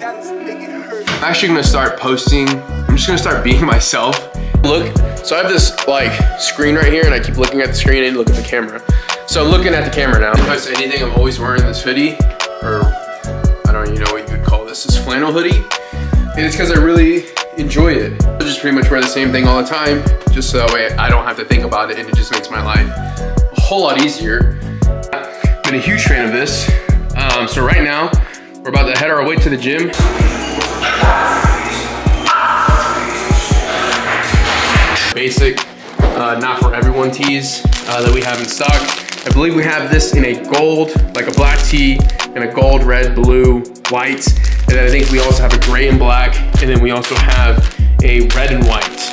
I'm actually gonna start posting. I'm just gonna start being myself. Look, so I have this like screen right here and I keep looking at the screen and look at the camera. So I'm looking at the camera now. If I post anything, I'm always wearing this hoodie, or I don't even know what you would call this flannel hoodie. And it's because I really enjoy it. I just pretty much wear the same thing all the time, just so that way I don't have to think about it and it just makes my life a whole lot easier. I've been a huge fan of this. So right now, we're about to head our way to the gym. Basic, not for everyone tees that we have in stock. I believe we have this in a gold, like a black tee, and a gold, red, blue, white. And then I think we also have a gray and black, and then we also have a red and white.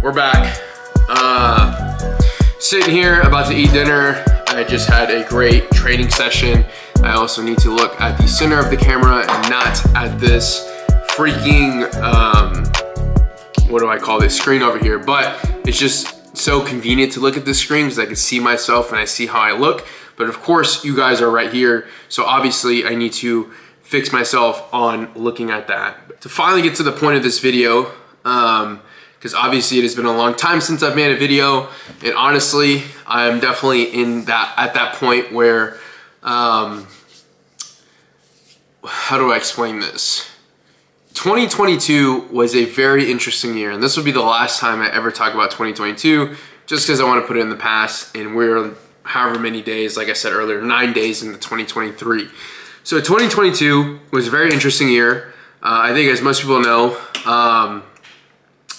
We're back. Sitting here about to eat dinner. I just had a great training session. I also need to look at the center of the camera and not at this freaking, what do I call this, screen over here. But it's just so convenient to look at this screen because I can see myself and I see how I look. But of course, you guys are right here. So obviously I need to fix myself on looking at that. To finally get to the point of this video, because obviously it has been a long time since I've made a video, and honestly, I'm definitely at that point where, how do I explain this? 2022 was a very interesting year, and this will be the last time I ever talk about 2022, just because I want to put it in the past, and we're however many days, like I said earlier, 9 days into 2023. So 2022 was a very interesting year. I think as most people know,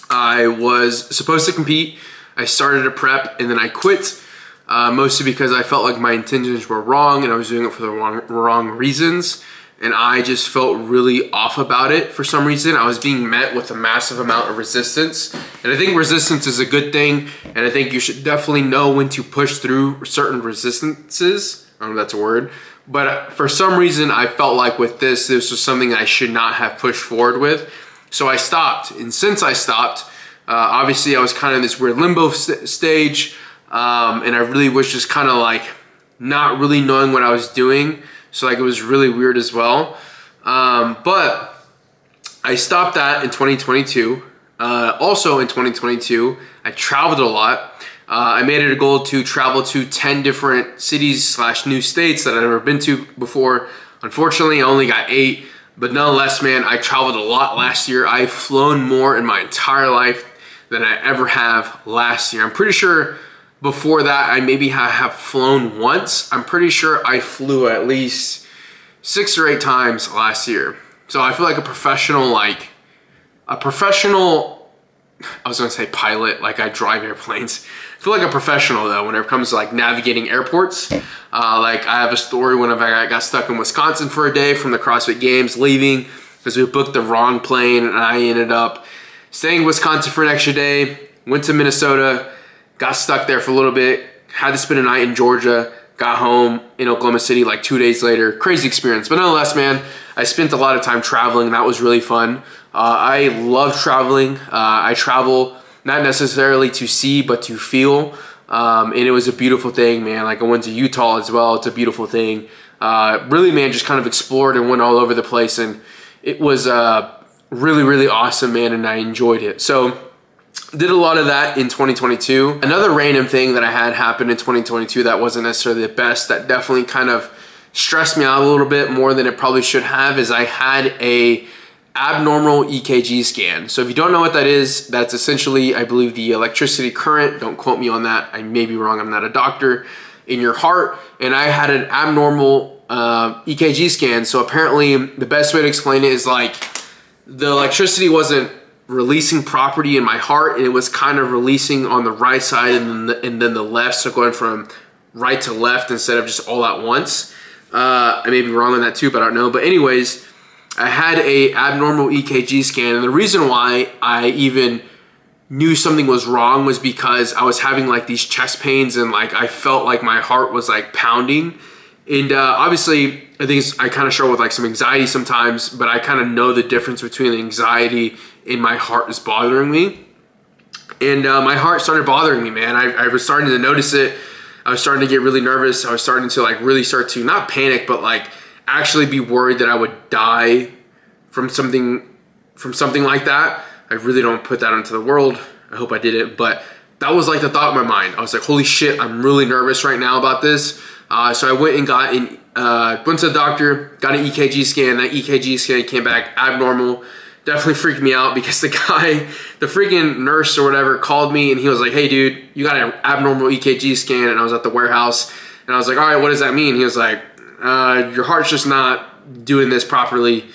I was supposed to compete. I started a prep and then I quit, mostly because I felt like my intentions were wrong and I was doing it for the wrong reasons. And I just felt really off about it for some reason. I was being met with a massive amount of resistance. And I think resistance is a good thing. And I think you should definitely know when to push through certain resistances. I don't know if that's a word. But for some reason, I felt like with this was something I should not have pushed forward with. So I stopped, and since I stopped, obviously I was kind of in this weird limbo stage, and I really was just kind of like not really knowing what I was doing. So like it was really weird as well. But I stopped that in 2022. Also in 2022, I traveled a lot. I made it a goal to travel to 10 different cities / new states that I've never been to before. Unfortunately, I only got 8. But nonetheless, man, I traveled a lot last year. I've flown more in my entire life than I ever have last year. I'm pretty sure before that, I maybe have flown once. I'm pretty sure I flew at least 6 or 8 times last year. So I feel like a professional, I was gonna say pilot, like I drive airplanes. I feel like a professional though, whenever it comes to like navigating airports. Like I have a story whenever I got stuck in Wisconsin for a day from the CrossFit Games, leaving because we booked the wrong plane, and I ended up staying in Wisconsin for an extra day, went to Minnesota, got stuck there for a little bit, had to spend a night in Georgia, got home in Oklahoma City like 2 days later. Crazy experience, but nonetheless, man, I spent a lot of time traveling, and that was really fun. I love traveling. I travel not necessarily to see, but to feel. And it was a beautiful thing, man. Like I went to Utah as well. It's a beautiful thing. Really, man, just kind of explored and went all over the place. And it was really, really awesome, man. And I enjoyed it. So did a lot of that in 2022. Another random thing that I had happen in 2022 that wasn't necessarily the best, that definitely kind of stressed me out a little bit more than it probably should have, is I had a abnormal EKG scan. So if you don't know what that is, that's essentially, I believe, the electricity current, don't quote me on that, I may be wrong, I'm not a doctor, in your heart. And I had an abnormal EKG scan. So apparently the best way to explain it is like the electricity wasn't releasing property in my heart, and it was kind of releasing on the right side and then the left, so going from right to left instead of just all at once. I may be wrong on that too, but I don't know. But anyways, I had a abnormal EKG scan, and the reason why I even knew something was wrong was because I was having like these chest pains, and like I felt like my heart was like pounding, And obviously, I think I kind of struggle with like some anxiety sometimes, but I kind of know the difference between the anxiety and my heart is bothering me. And my heart started bothering me, man. I was starting to notice it. I was starting to get really nervous. I was starting to like really start to not panic, but like actually be worried that I would die from something like that. I really don't put that into the world. I hope I didn't, but that was like the thought in my mind. I was like, holy shit, I'm really nervous right now about this. So I went and went to the doctor, got an EKG scan. That EKG scan came back abnormal. Definitely freaked me out because the freaking nurse or whatever called me and he was like, hey dude, you got an abnormal EKG scan. And I was at the warehouse and I was like, all right, what does that mean? He was like, your heart's just not doing this properly.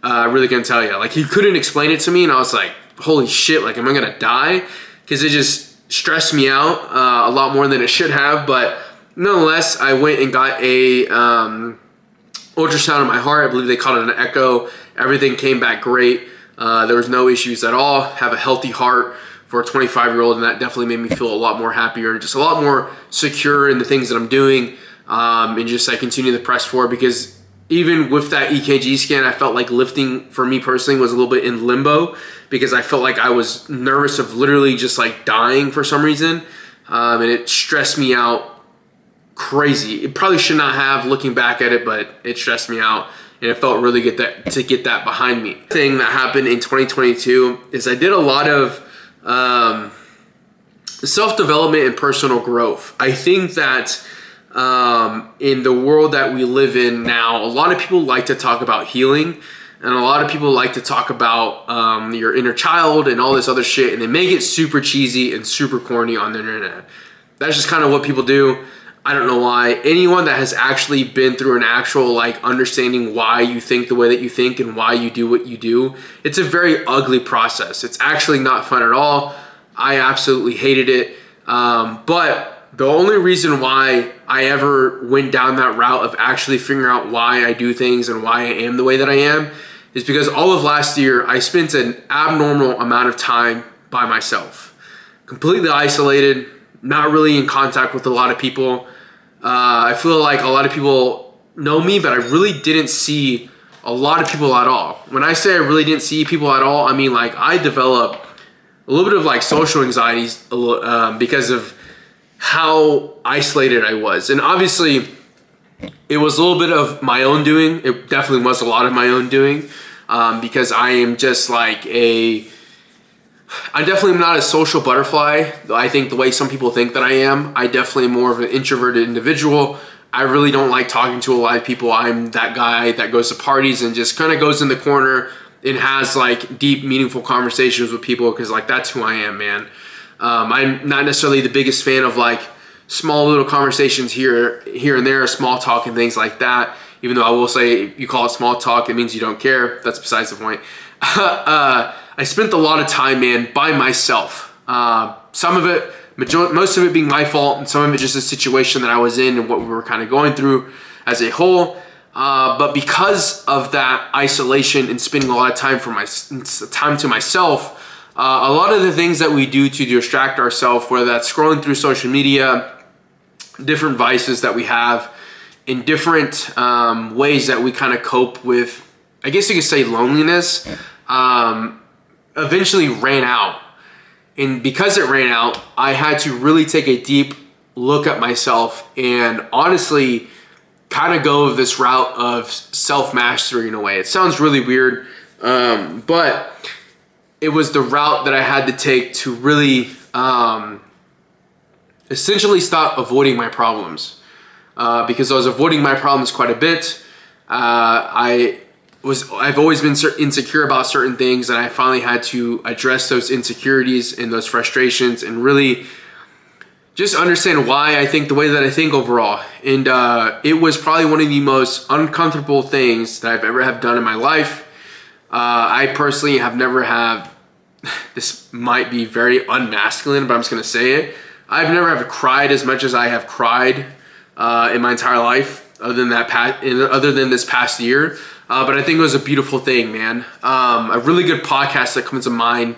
I really couldn't tell you. Like he couldn't explain it to me and I was like, holy shit, like am I gonna die? Because it just stressed me out a lot more than it should have. But nonetheless, I went and got a ultrasound of my heart. I believe they called it an echo. Everything came back great. There was no issues at all. Have a healthy heart for a 25-year-old, and that definitely made me feel a lot more happier and just a lot more secure in the things that I'm doing. And just I continue to press forward, because even with that EKG scan, I felt like lifting for me personally was a little bit in limbo, because I felt like I was nervous of literally just like dying for some reason. And it stressed me out crazy. It probably should not have, looking back at it, but it stressed me out. And it felt really good to get that behind me. The thing that happened in 2022 is I did a lot of self-development and personal growth. I think that in the world that we live in now, a lot of people like to talk about healing, and a lot of people like to talk about your inner child and all this other shit, and they make it super cheesy and super corny on the internet. That's just kind of what people do. I don't know why. Anyone that has actually been through an actual like understanding why you think the way that you think and why you do what you do, it's a very ugly process. It's actually not fun at all. I absolutely hated it. But the only reason why I ever went down that route of actually figuring out why I do things and why I am the way that I am is because all of last year I spent an abnormal amount of time by myself, completely isolated, not really in contact with a lot of people. I feel like a lot of people know me, but I really didn't see a lot of people at all. When I say I really didn't see people at all, I mean like I developed a little bit of like social anxieties because of how isolated I was. And obviously it was a little bit of my own doing. It definitely was a lot of my own doing because I am just like I definitely am not a social butterfly. I think the way some people think that I am, I definitely am more of an introverted individual. I really don't like talking to a lot of people. I'm that guy that goes to parties and just kind of goes in the corner and has like deep, meaningful conversations with people, because like that's who I am, man. I'm not necessarily the biggest fan of like small little conversations here and there, small talk and things like that. Even though I will say, if you call it small talk, it means you don't care. That's besides the point. I spent a lot of time, man, by myself. Some of it, most of it being my fault, and some of it just a situation that I was in and what we were kind of going through as a whole. But because of that isolation and spending a lot of time to myself, a lot of the things that we do to distract ourselves, whether that's scrolling through social media, different vices that we have, in different ways that we kind of cope with, I guess you could say, loneliness, eventually ran out. And because it ran out, I had to really take a deep look at myself and honestly kind of go this route of self-mastery in a way. It sounds really weird, but it was the route that I had to take to really essentially stop avoiding my problems. Because I was avoiding my problems quite a bit. I've always been insecure about certain things, and I finally had to address those insecurities and those frustrations and really just understand why I think the way that I think overall. And it was probably one of the most uncomfortable things that I've ever have done in my life. I personally have never this might be very unmasculine, but I'm just gonna say it. I've never have cried as much as I have cried in my entire life, other than this past year. But I think it was a beautiful thing, man. A really good podcast that comes to mind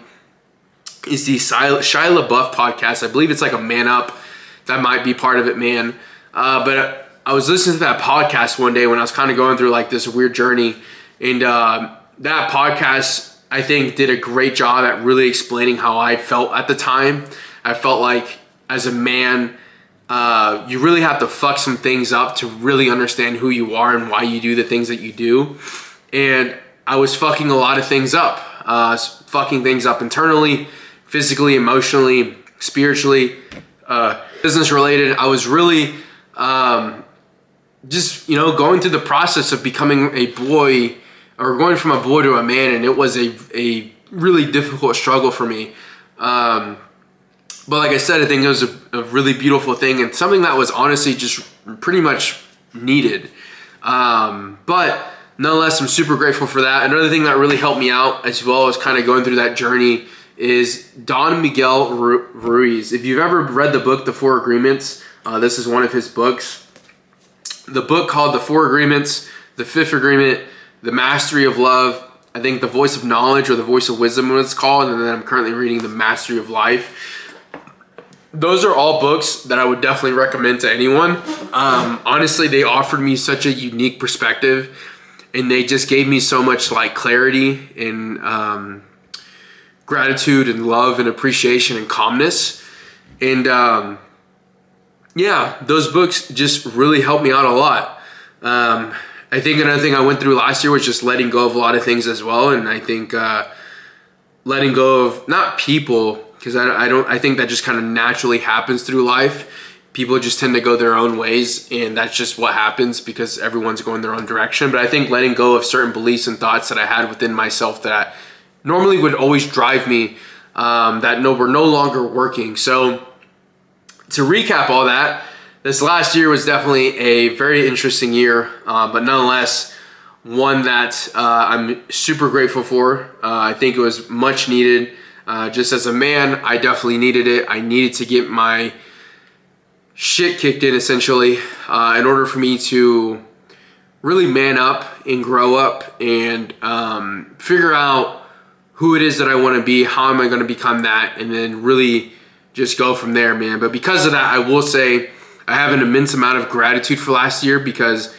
is the Shia LaBeouf podcast. I believe it's like a Man Up. That might be part of it, man. But I was listening to that podcast one day when I was kind of going through like this weird journey, and that podcast, I think, did a great job at really explaining how I felt at the time. I felt like as a man, you really have to fuck some things up to really understand who you are and why you do the things that you do. And I was fucking a lot of things up, fucking things up internally, physically, emotionally, spiritually, business related. I was really just, you know, going through the process of becoming a boy, or going from a boy to a man, and it was a really difficult struggle for me. But like I said, I think it was a really beautiful thing, and something that was honestly just pretty much needed. But nonetheless, I'm super grateful for that. Another thing that really helped me out as well as kind of going through that journey is Don Miguel Ruiz. If you've ever read the book, The Four Agreements, this is one of his books. The book called The Four Agreements, The Fifth Agreement, The Mastery of Love, I think The Voice of Knowledge or The Voice of Wisdom, what it's called, and then I'm currently reading The Mastery of Life. Those are all books that I would definitely recommend to anyone. Honestly, they offered me such a unique perspective, and they just gave me so much like clarity and gratitude and love and appreciation and calmness. And yeah, those books just really helped me out a lot. I think another thing I went through last year was just letting go of a lot of things as well. And I think letting go of, not people, because I think that just kind of naturally happens through life. People just tend to go their own ways, and that's just what happens because everyone's going their own direction. But I think letting go of certain beliefs and thoughts that I had within myself that normally would always drive me, that were no longer working. So to recap all that, this last year was definitely a very interesting year, but nonetheless, one that I'm super grateful for. I think it was much needed. Just as a man, I definitely needed it. I needed to get my shit kicked in, essentially, in order for me to really man up and grow up and figure out who it is that I want to be, how am I going to become that, and then really just go from there, man. But because of that, I will say I have an immense amount of gratitude for last year, because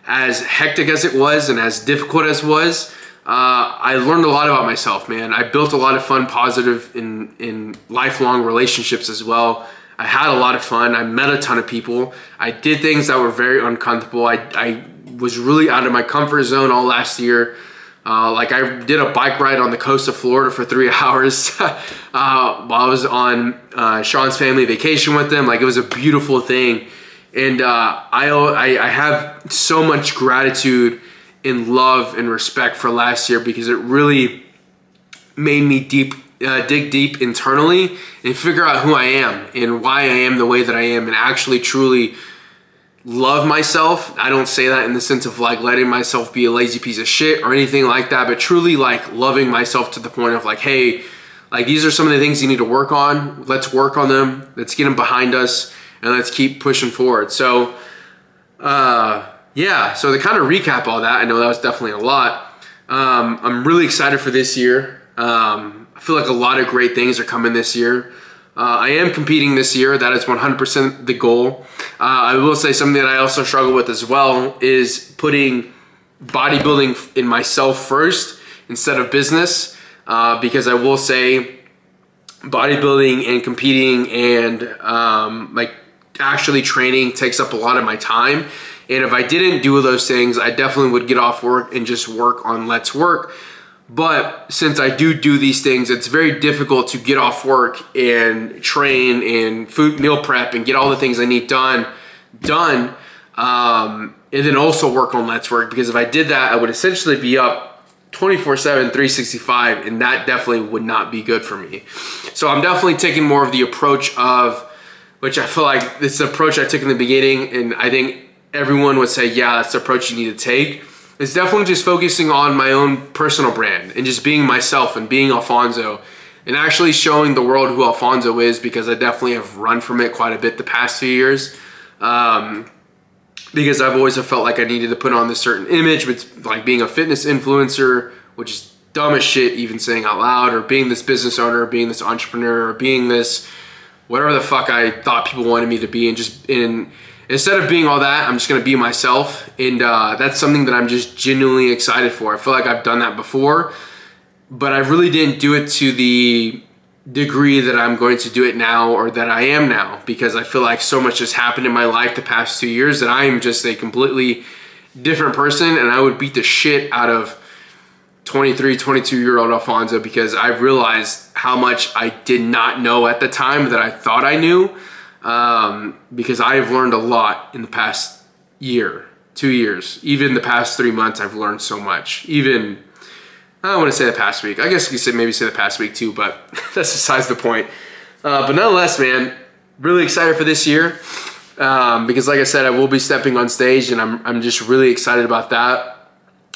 as hectic as it was and as difficult as it was, I learned a lot about myself, man. I built a lot of fun, positive, in lifelong relationships as well. I had a lot of fun. I met a ton of people. I did things that were very uncomfortable. I was really out of my comfort zone all last year. Like I did a bike ride on the coast of Florida for 3 hours while I was on Sean's family vacation with them. Like, it was a beautiful thing. And I have so much gratitude and love and respect for last year, because it really made me dig deep internally and figure out who I am and why I am the way that I am, and actually truly love myself. I don't say that in the sense of like letting myself be a lazy piece of shit or anything like that, but truly like loving myself to the point of like, hey, like these are some of the things you need to work on. Let's work on them. Let's get them behind us, and let's keep pushing forward. So yeah, so to kind of recap all that, I know that was definitely a lot. I'm really excited for this year. I feel like a lot of great things are coming this year. I am competing this year. That is 100% the goal. I will say something that I also struggle with as well is putting bodybuilding in myself first instead of business, because I will say bodybuilding and competing and like actually training takes up a lot of my time. And if I didn't do those things, I definitely would get off work and just work on Let's Work. But since I do these things, it's very difficult to get off work and train and food meal prep and get all the things I need done, and then also work on Let's Work. Because if I did that, I would essentially be up 24/7, 365, and that definitely would not be good for me. So I'm definitely taking more of the approach of, which I feel like this is the approach I took in the beginning, and I think everyone would say, yeah, that's the approach you need to take. It's definitely just focusing on my own personal brand and just being myself and being Alfonso, and actually showing the world who Alfonso is, because I definitely have run from it quite a bit the past few years. Because I've always felt like I needed to put on this certain image, with like being a fitness influencer, which is dumb as shit even saying out loud, or being this business owner, or being this entrepreneur, or being this whatever the fuck I thought people wanted me to be, and instead of being all that, I'm just gonna be myself, and that's something that I'm just genuinely excited for. I feel like I've done that before, but I really didn't do it to the degree that I'm going to do it now, or that I am now, because I feel like so much has happened in my life the past 2 years that I am just a completely different person, and I would beat the shit out of 23, 22-year-old Alfonso, because I've realized how much I did not know at the time that I thought I knew, because I've learned a lot in the past year, 2 years, even the past 3 months. I've learned so much. Even, I don't want to say the past week. I guess you could maybe say the past week too, but that's besides the point. But nonetheless, man, really excited for this year, because like I said, I will be stepping on stage, and I'm just really excited about that.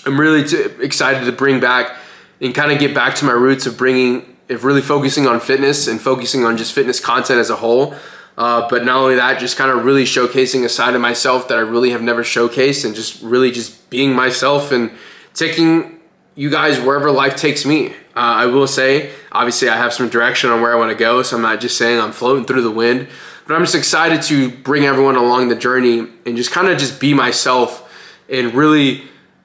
I'm really excited to bring back and kind of get back to my roots of really focusing on fitness and focusing on just fitness content as a whole. But not only that, just kind of really showcasing a side of myself that I really have never showcased, and just really just being myself and taking you guys wherever life takes me. I will say, obviously I have some direction on where I want to go, so I'm not just saying I'm floating through the wind, but I'm just excited to bring everyone along the journey and just kind of just be myself and really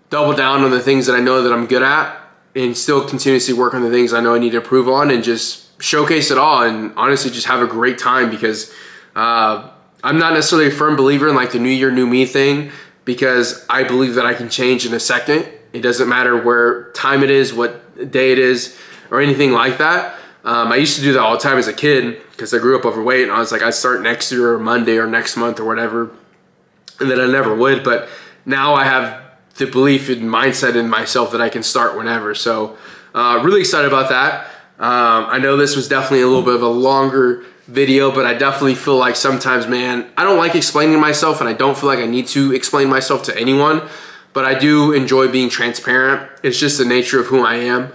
double down on the things that I know that I'm good at, and still continuously work on the things I know I need to improve on, and just showcase it all, and honestly just have a great time, because I'm not necessarily a firm believer in like the new year, new me thing, because I believe that I can change in a second. It doesn't matter where time it is, what day it is, or anything like that. I used to do that all the time as a kid, because I grew up overweight, and I was like, I'd start next year or Monday or next month or whatever, and then I never would. But now I have the belief and mindset in myself that I can start whenever. So really excited about that. I know this was definitely a little bit of a longer video, but I definitely feel like sometimes, man, I don't like explaining myself, and I don't feel like I need to explain myself to anyone, but I do enjoy being transparent. It's just the nature of who I am.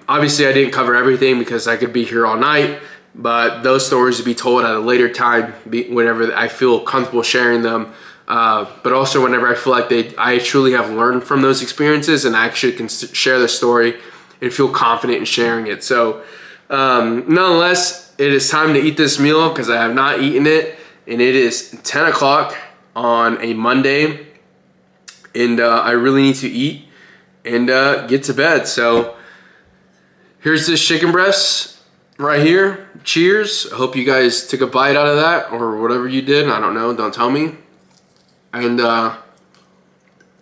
Obviously I didn't cover everything, because I could be here all night, but those stories will be told at a later time, whenever I feel comfortable sharing them. But also whenever I feel like I truly have learned from those experiences, and I actually can share the story and feel confident in sharing it. So nonetheless, it is time to eat this meal, because I have not eaten it, and it is 10 o'clock on a Monday, and I really need to eat and get to bed. So here's this chicken breast right here. Cheers. I hope you guys took a bite out of that, or whatever you did. I don't know, don't tell me. And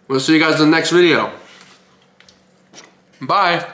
we'll see you guys in the next video. Bye.